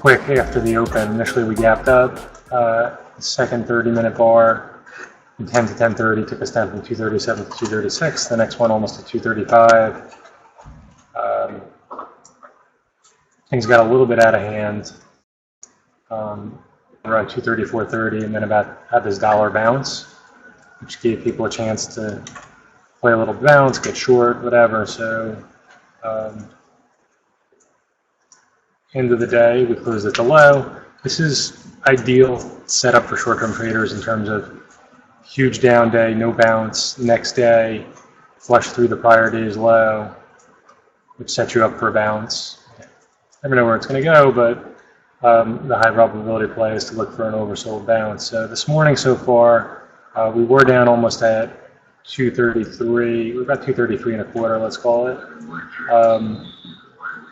quick after the open. Initially we gapped up. Second 30-minute bar from 10 to 10:30 took us down from 237 to 236. The next one almost to 235. Things got a little bit out of hand around 234.30, and then about had this dollar bounce, which gave people a chance to play a little bounce, get short, whatever. So end of the day, we closed at the low. This is ideal setup for short-term traders in terms of huge down day, no bounce. Next day, flush through the prior day's low, which sets you up for a bounce. Never know where it's going to go, but the high probability play is to look for an oversold bounce. So this morning so far, we were down almost at 233. We're about 233 and a quarter, let's call it.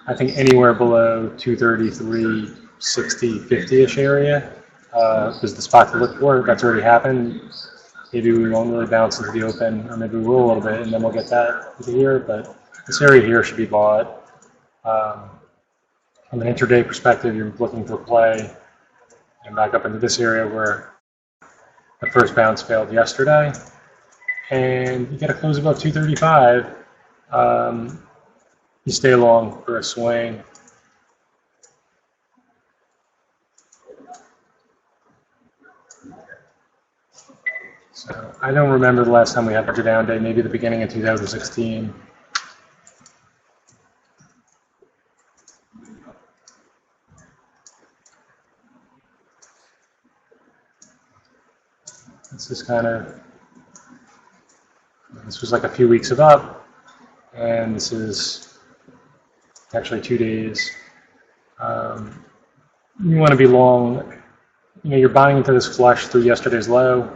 I think anywhere below 233, 60, 50-ish area is the spot to look for. That's already happened. Maybe we won't really bounce into the open, or maybe we will a little bit, and then we'll get that into here. But this area here should be bought. From an intraday perspective, you're looking for play and back up into this area where the first bounce failed yesterday. And you get a close above 235. You stay long for a swing. So I don't remember the last time we had such a down day, maybe the beginning of 2016. This was like a few weeks of up, and this is actually 2 days. You want to be long, you're buying into this flush through yesterday's low,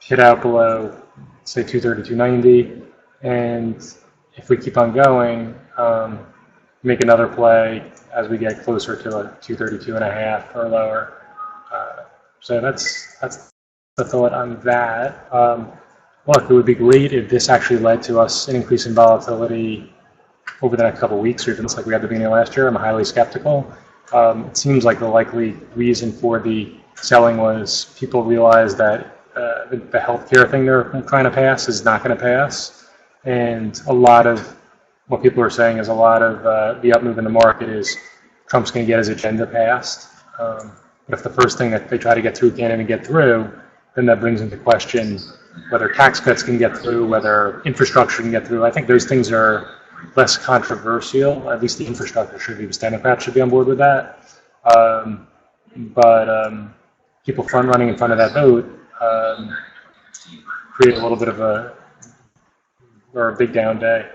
hit out below, say 230, 290, and if we keep on going, make another play as we get closer to a 232 and a half or lower. So that's the thought on that. Look, it would be great if this actually led to us an increase in volatility over the next couple of weeks, or even like we had the beginning of last year. I'm highly skeptical. It seems like the likely reason for the selling was people realized that the healthcare thing they're trying to pass is not going to pass, and a lot of what people are saying is a lot of the up move in the market is Trump's going to get his agenda passed. But if the first thing that they try to get through can't even get through, then that brings into question whether tax cuts can get through, whether infrastructure can get through. I think those things are less controversial. At least the infrastructure should be. The Democrats should be on board with that. But people front running in front of that vote create a little bit of a big down day.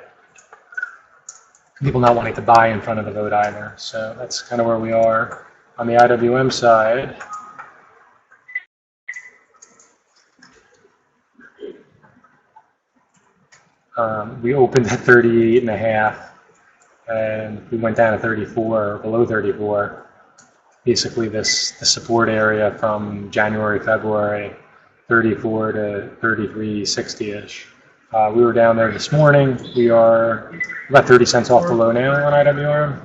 People not wanting to buy in front of the vote either. So that's kind of where we are. On the IWM side, we opened at 38 and a half, and we went down to 34, below 34. Basically, the support area from January, February, 34 to 33.60-ish. We were down there this morning. We are about 30 cents off the low now on IWM.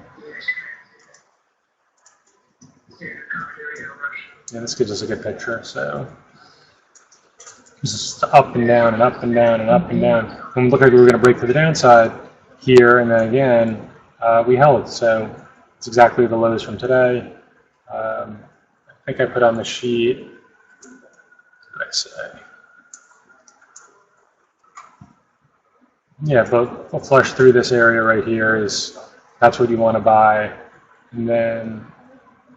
Yeah, this gives us a good picture. So just up and down and up and down and up and down. And it looked like we were going to break to the downside here, and then again, we held. So it's exactly the lows from today. I think I put on the sheet, what did I say? Yeah, but a flush through this area right here that's what you want to buy. And then,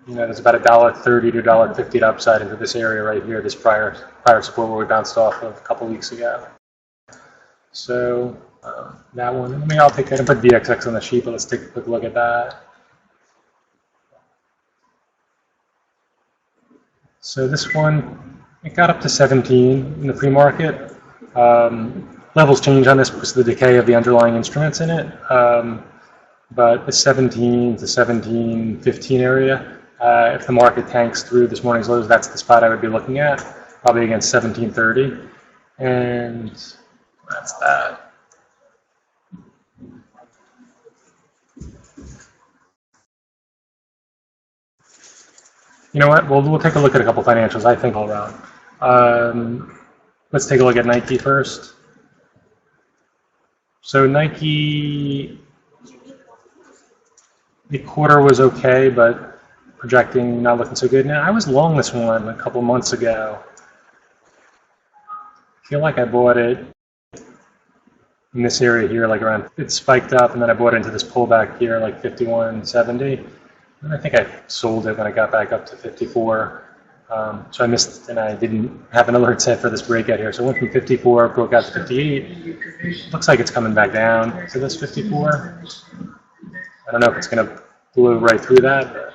there's about $1.30 to $1.50 upside into this area right here, this prior support where we bounced off of a couple weeks ago. So that one, I'll take that and put VXX on the sheet, but let's take a quick look at that. So this one, it got up to 17 in the pre-market. Levels change on this because of the decay of the underlying instruments in it. But the 17 to 17.15 area, if the market tanks through this morning's lows, that's the spot I would be looking at, probably against 17.30. And that's that. You know what? We'll take a look at a couple financials. I think all around. Let's take a look at Nike first. So Nike, the quarter was okay, but projecting not looking so good. Now, I was long this one a couple months ago. I feel like I bought it in this area here, like around, it spiked up, and then I bought into this pullback here, like 51.70. And I think I sold it when I got back up to 54. So I missed, and I didn't have an alert set for this breakout here. So it went from 54, broke out to 58. Looks like it's coming back down to this 54. I don't know if it's going to blow right through that, but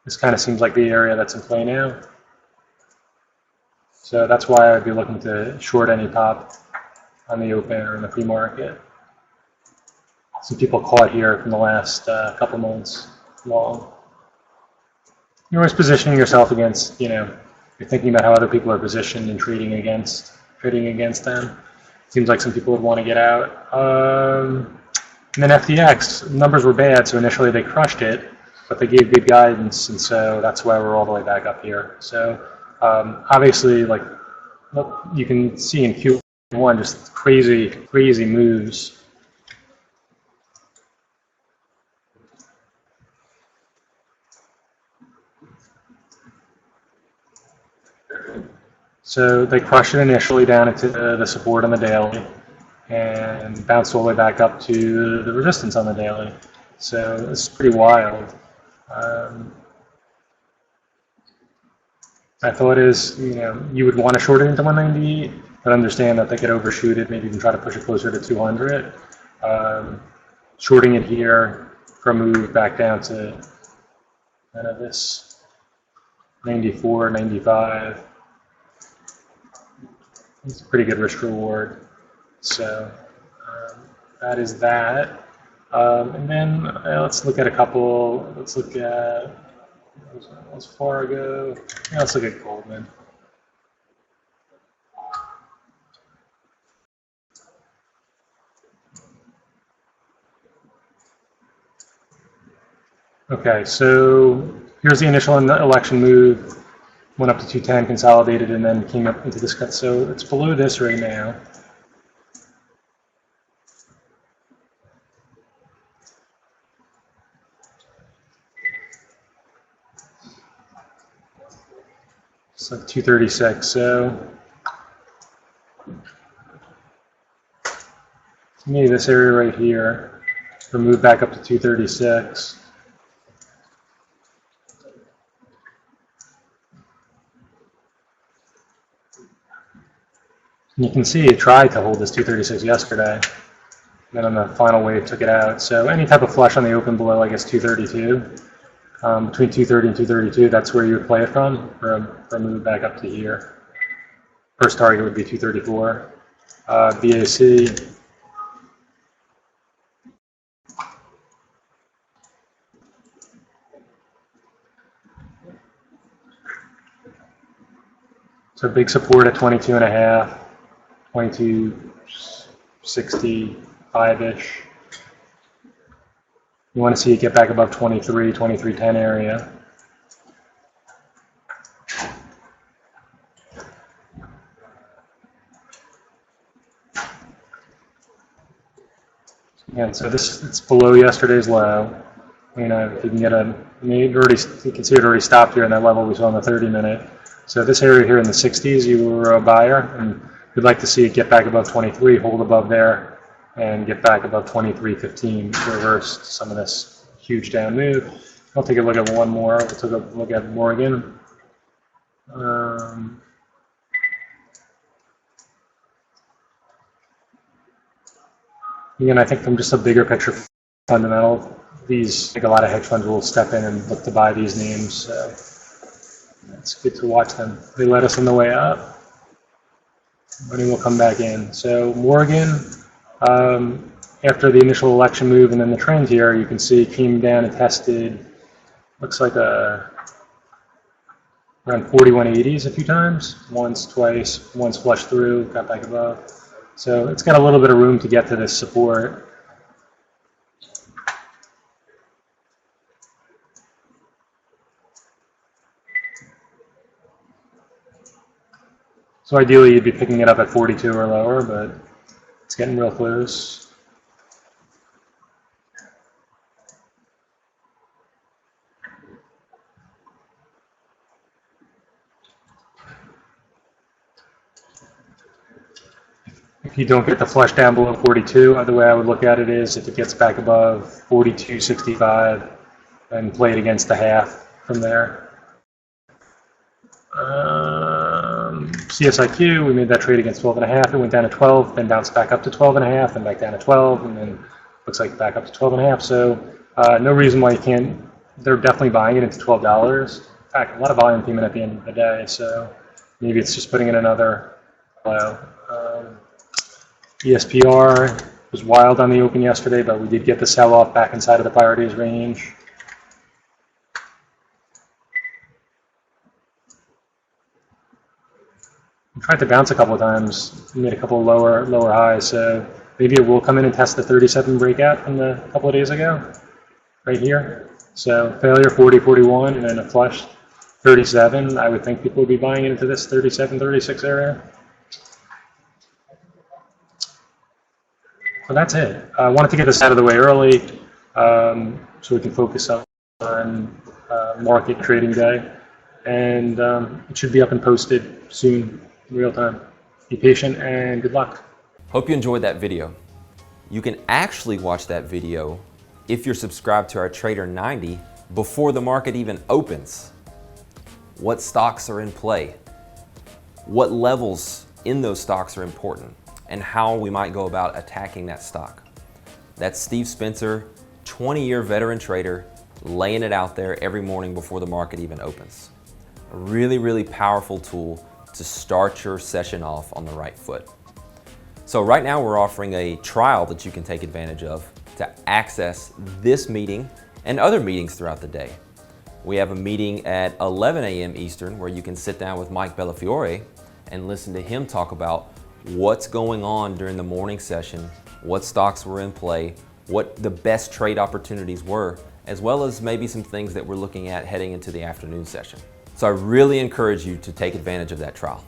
this kind of seems like the area that's in play now. So that's why I'd be looking to short any pop on the open or in the pre-market. Some people caught here from the last couple months long. You're always positioning yourself against, you're thinking about how other people are positioned and trading against them. Seems like some people would want to get out. And then FTX, numbers were bad, so initially they crushed it, but they gave good guidance, and so that's why we're all the way back up here. So obviously, like you can see in Q1, just crazy moves. So they crushed it initially down into the support on the daily and bounced all the way back up to the resistance on the daily. So it's pretty wild. My thought is, you would want to short it into 198, but understand that they could overshoot it, maybe even try to push it closer to 200. Shorting it here for a move back down to kind of this 94, 95. It's a pretty good risk reward. So that is that. And then let's look at a couple. Let's look at Wells Fargo. Yeah, let's look at Goldman. Okay, so here's the initial election move. Went up to 210, consolidated, and then came up into this cut. So it's below this right now. It's like 236. So maybe this area right here, we'll move back up to 236. And you can see it tried to hold this 236 yesterday. Then on the final wave took it out. So any type of flush on the open below, I guess 232. Between 230 and 232, that's where you would play it from for a move back up to here. First target would be 234. BAC. So big support at 22.5. 2265-ish. You want to see it get back above 23, 2310 area. And so it's below yesterday's low. If you can get you can see it already stopped here in that level we saw in the 30-minute. So this area here in the 60s, you were a buyer, and we'd like to see it get back above 23, hold above there, and get back above 23.15 to reverse some of this huge down move. I'll take a look at one more. We'll take a look at Morgan. Again, I think from just a bigger picture fundamental, I think a lot of hedge funds will step in and look to buy these names. So it's good to watch them. They led us on the way up. Money will come back in. So Morgan, after the initial election move and then the trend here, you can see it came down and tested, looks like around 4180s a few times. Once, twice, once flushed through, got back above. So it's got a little bit of room to get to this support. So ideally you'd be picking it up at 42 or lower, but it's getting real close. If you don't get the flush down below 42, the way I would look at it is if it gets back above 42.65, then play it against the half from there. CSIQ, we made that trade against 12.5. It went down to 12, then bounced back up to 12.5, then back down to 12, and then looks like back up to 12.5. So no reason why you can't. They're definitely buying it into $12. In fact, a lot of volume came in at the end of the day, so maybe it's just putting in another low. ESPR was wild on the open yesterday, but we did get the sell-off back inside of the priorities range. We tried to bounce a couple of times, we made a couple of lower highs, so maybe it will come in and test the 37 breakout from a couple of days ago, right here. So failure 40, 41, and then a flush 37. I would think people would be buying into this 37, 36 area. So that's it. I wanted to get this out of the way early so we can focus on market trading day. And it should be up and posted soon, in real time. Be patient and good luck. Hope you enjoyed that video. You can actually watch that video if you're subscribed to our Trader 90 before the market even opens. What stocks are in play? What levels in those stocks are important? And how we might go about attacking that stock. That's Steve Spencer, 20-year veteran trader, laying it out there every morning before the market even opens. A really, really powerful tool to start your session off on the right foot. So right now we're offering a trial that you can take advantage of to access this meeting and other meetings throughout the day. We have a meeting at 11 a.m. Eastern where you can sit down with Mike Bellafiore and listen to him talk about what's going on during the morning session, what stocks were in play, what the best trade opportunities were, as well as maybe some things that we're looking at heading into the afternoon session. So I really encourage you to take advantage of that trial.